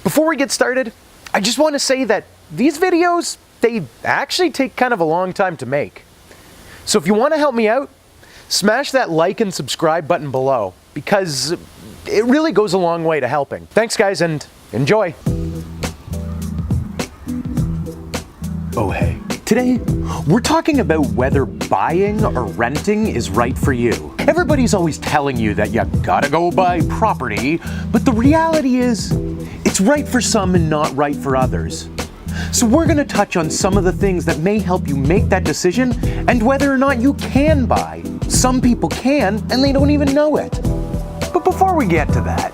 Before we get started, I just want to say that these videos, they actually take kind of a long time to make. So if you want to help me out, smash that like and subscribe button below, because it really goes a long way to helping. Thanks guys, and enjoy! Oh hey. Today, we're talking about whether buying or renting is right for you. Everybody's always telling you that you gotta go buy property, but the reality is, it's right for some and not right for others. So we're gonna touch on some of the things that may help you make that decision and whether or not you can buy. Some people can, and they don't even know it. But before we get to that,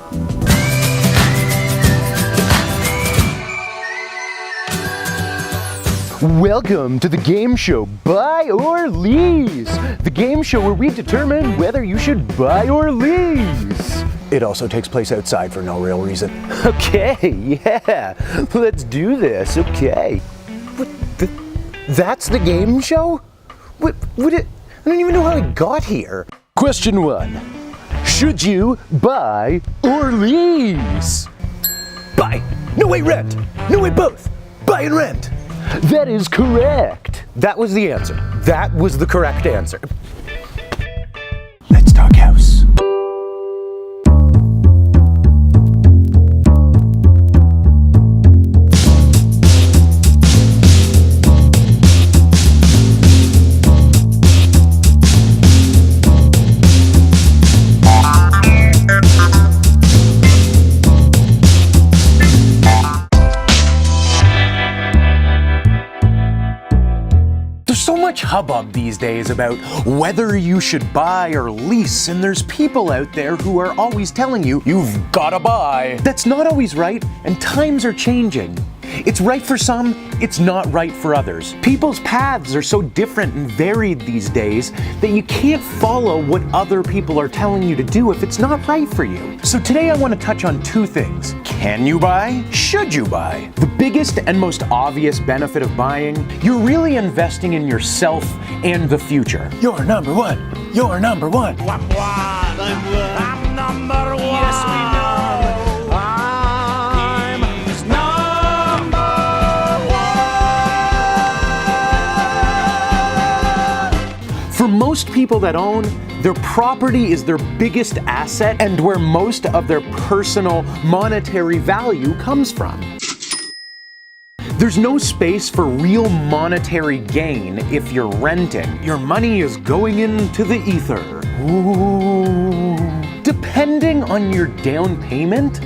welcome to the game show Buy or Lease, the game show where we determine whether you should buy or lease. It also takes place outside for no real reason. Okay, yeah, let's do this, okay. That's the game show? I don't even know how it got here. Question 1, should you buy or lease? Buy. No way rent. No way both. Buy and rent. That is correct. That was the answer. That was the correct answer. Let's talk house. So much hubbub these days about whether you should buy or lease, and there's people out there who are always telling you, you've gotta buy. That's not always right, and times are changing. It's right for some, it's not right for others. People's paths are so different and varied these days that you can't follow what other people are telling you to do if it's not right for you. So today I want to touch on 2 things. Can you buy? Should you buy? The biggest and most obvious benefit of buying, you're really investing in yourself and the future. You're number one. You're number one. I'm number one. Yes, we know. For most people that own, their property is their biggest asset and where most of their personal monetary value comes from. There's no space for real monetary gain if you're renting. Your money is going into the ether. Ooh. Depending on your down payment,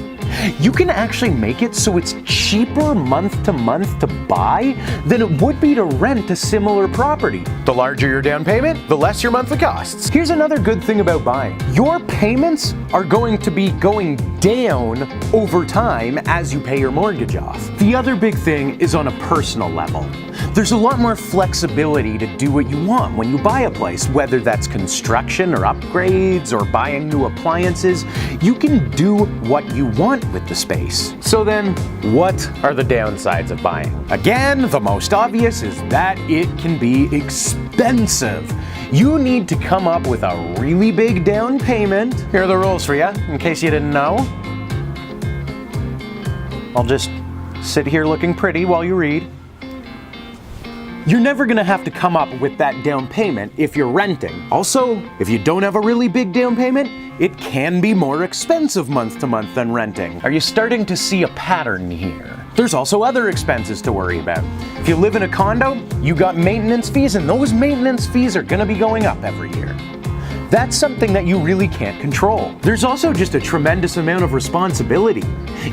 you can actually make it so it's cheaper month to month to buy than it would be to rent a similar property. The larger your down payment, the less your monthly costs. Here's another good thing about buying. Your payments are going to be going down over time as you pay your mortgage off. The other big thing is on a personal level. There's a lot more flexibility to do what you want when you buy a place, whether that's construction or upgrades or buying new appliances. You can do what you want with the space. So then, what are the downsides of buying? Again, the most obvious is that it can be expensive. You need to come up with a really big down payment. Here are the rules for you, in case you didn't know. I'll just sit here looking pretty while you read. You're never gonna have to come up with that down payment if you're renting. Also, if you don't have a really big down payment, it can be more expensive month to month than renting. Are you starting to see a pattern here? There's also other expenses to worry about. If you live in a condo, you got maintenance fees, and those maintenance fees are gonna be going up every year. That's something that you really can't control. There's also just a tremendous amount of responsibility.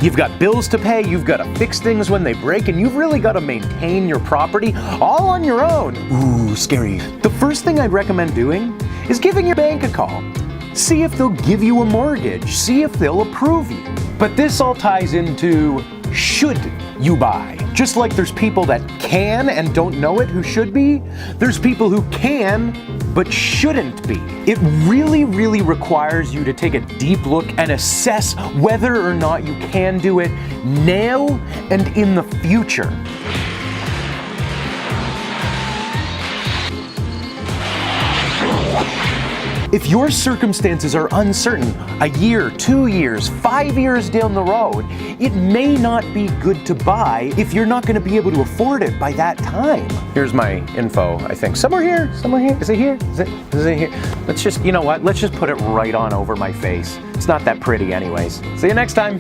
You've got bills to pay, you've got to fix things when they break, and you've really got to maintain your property all on your own. Ooh, scary. The first thing I'd recommend doing is giving your bank a call. See if they'll give you a mortgage, see if they'll approve you. But this all ties into should you buy. Just like there's people that can and don't know it who should be, there's people who can but shouldn't be. It really, really requires you to take a deep look and assess whether or not you can do it now and in the future. If your circumstances are uncertain, a year, 2 years, 5 years down the road, it may not be good to buy if you're not going to be able to afford it by that time. Here's my info, I think. Somewhere here? Is it here? Is it here? Let's just, you know what? Let's just put it right on over my face. It's not that pretty anyways. See you next time.